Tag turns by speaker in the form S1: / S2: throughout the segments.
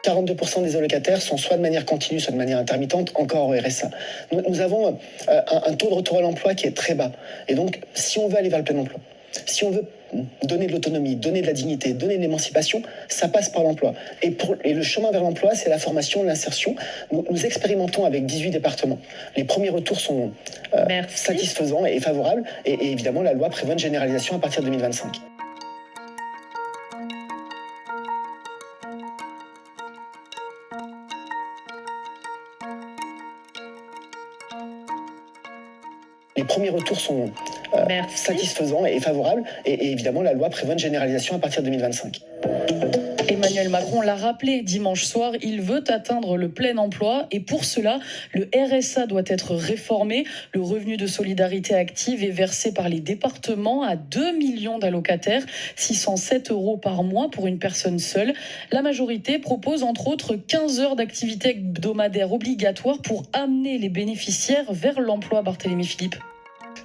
S1: 42% des allocataires sont soit de manière continue, soit de manière intermittente, encore au RSA. Nous avons un taux de retour à l'emploi qui est très bas. Et donc, si on veut aller vers le plein emploi, si on veut donner de l'autonomie, donner de la dignité, donner de l'émancipation, ça passe par l'emploi. Et le chemin vers l'emploi, c'est la formation, l'insertion. Nous expérimentons avec 18 départements. Les premiers retours sont satisfaisants et favorables. Et évidemment, la loi prévoit une généralisation à partir de 2025. Les premiers retours sont satisfaisants et favorables. Et évidemment, la loi prévoit une généralisation à partir de 2025.
S2: Emmanuel Macron l'a rappelé dimanche soir, il veut atteindre le plein emploi et pour cela, le RSA doit être réformé. Le revenu de solidarité active est versé par les départements à 2 millions d'allocataires, 607 € par mois pour une personne seule. La majorité propose entre autres 15 heures d'activité hebdomadaire obligatoire pour amener les bénéficiaires vers l'emploi. Barthélémy Philippe.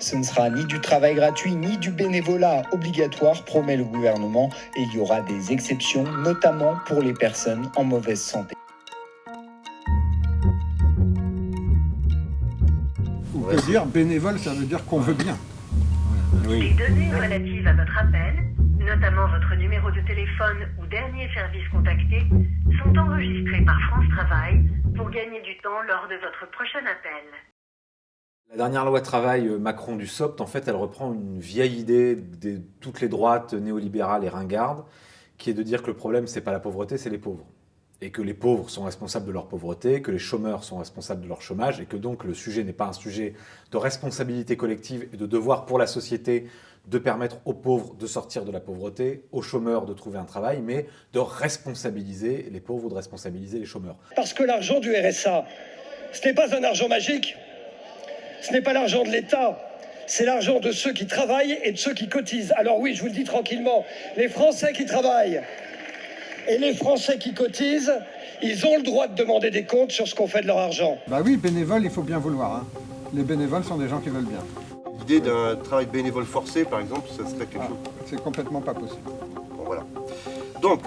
S3: Ce ne sera ni du travail gratuit, ni du bénévolat obligatoire, promet le gouvernement. Et il y aura des exceptions, notamment pour les personnes en mauvaise santé.
S4: On peut dire bénévole, ça veut dire qu'on veut bien.
S5: Oui. Les données relatives à votre appel, notamment votre numéro de téléphone ou dernier service contacté, sont enregistrées par France Travail pour gagner du temps lors de votre prochain appel.
S6: La dernière loi travail Macron du SOPT, en fait, elle reprend une vieille idée de toutes les droites néolibérales et ringardes, qui est de dire que le problème, c'est pas la pauvreté, c'est les pauvres. Et que les pauvres sont responsables de leur pauvreté, que les chômeurs sont responsables de leur chômage, et que donc le sujet n'est pas un sujet de responsabilité collective et de devoir pour la société de permettre aux pauvres de sortir de la pauvreté, aux chômeurs de trouver un travail, mais de responsabiliser les pauvres ou de responsabiliser les chômeurs.
S7: Parce que l'argent du RSA, ce n'est pas un argent magique. Ce n'est pas l'argent de l'État, c'est l'argent de ceux qui travaillent et de ceux qui cotisent. Alors oui, je vous le dis tranquillement, les Français qui travaillent et les Français qui cotisent, ils ont le droit de demander des comptes sur ce qu'on fait de leur argent.
S4: Bah oui, bénévole, il faut bien vouloir. Hein. Les bénévoles sont des gens qui veulent bien.
S8: L'idée d'un travail bénévole forcé, par exemple, ça serait quelque chose...
S4: C'est complètement pas possible.
S8: Bon, voilà. Donc...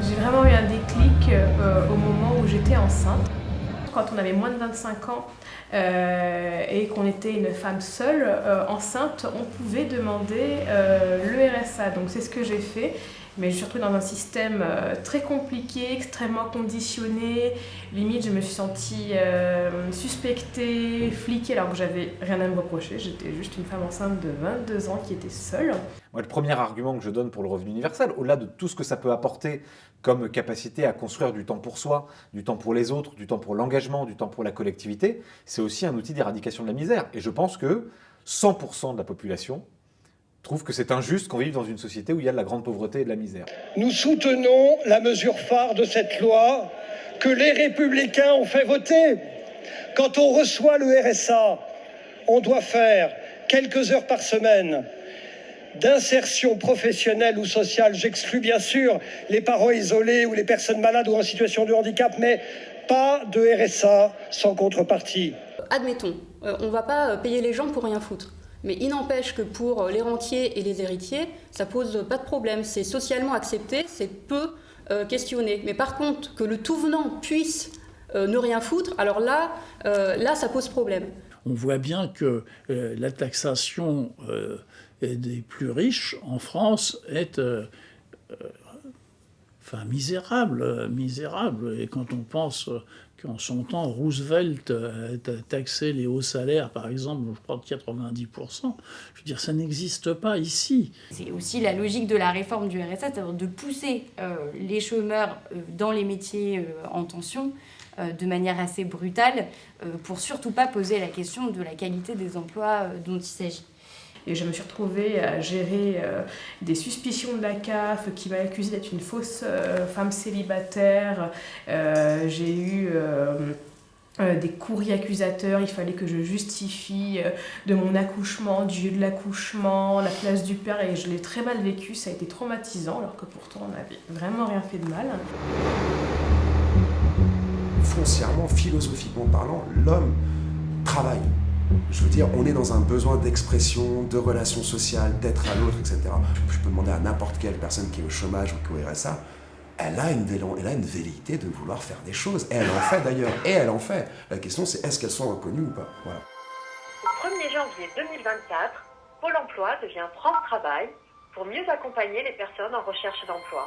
S9: J'ai vraiment eu un déclic au moment où j'étais enceinte. Quand on avait moins de 25 ans et qu'on était une femme seule, enceinte, on pouvait demander le RSA. Donc c'est ce que j'ai fait. Mais je suis retrouvée dans un système très compliqué, extrêmement conditionné. Limite, je me suis sentie suspectée, fliquée, alors que j'avais rien à me reprocher. J'étais juste une femme enceinte de 22 ans qui était seule.
S6: Moi, le premier argument que je donne pour le revenu universel, au-delà de tout ce que ça peut apporter comme capacité à construire du temps pour soi, du temps pour les autres, du temps pour l'engagement, du temps pour la collectivité, c'est aussi un outil d'éradication de la misère. Et je pense que 100% de la population trouve que c'est injuste qu'on vive dans une société où il y a de la grande pauvreté et de la misère.
S7: Nous soutenons la mesure phare de cette loi que les Républicains ont fait voter. Quand on reçoit le RSA, on doit faire quelques heures par semaine d'insertion professionnelle ou sociale. J'exclus bien sûr les parents isolés ou les personnes malades ou en situation de handicap, mais pas de RSA sans contrepartie.
S10: Admettons, on ne va pas payer les gens pour rien foutre. Mais il n'empêche que pour les rentiers et les héritiers, ça pose pas de problème. C'est socialement accepté, c'est peu questionné. Mais par contre, que le tout venant puisse ne rien foutre, alors là, ça pose problème.
S11: On voit bien que la taxation des plus riches en France est misérable. Et quand on pense qu'en son temps, Roosevelt taxait les hauts salaires, par exemple, je crois de 90%, je veux dire, ça n'existe pas ici.
S12: C'est aussi la logique de la réforme du RSA, c'est-à-dire de pousser les chômeurs dans les métiers en tension de manière assez brutale, pour surtout pas poser la question de la qualité des emplois dont il s'agit.
S9: Et je me suis retrouvée à gérer des suspicions de la CAF qui m'a accusée d'être une fausse femme célibataire. J'ai eu des courriers accusateurs, il fallait que je justifie de mon accouchement, du lieu de l'accouchement, la place du père, et je l'ai très mal vécu, ça a été traumatisant, alors que pourtant on n'avait vraiment rien fait de mal.
S13: Foncièrement, philosophiquement parlant, l'homme travaille. Je veux dire, on est dans un besoin d'expression, de relations sociales, d'être à l'autre, etc. Je peux demander à n'importe quelle personne qui est au chômage ou qui est au RSA, elle a une velléité de vouloir faire des choses. Et elle en fait d'ailleurs. Et elle en fait. La question, c'est est-ce qu'elles sont reconnues ou pas? Voilà.
S5: Au 1er janvier 2024, Pôle emploi devient France Travail pour mieux accompagner les personnes en recherche d'emploi.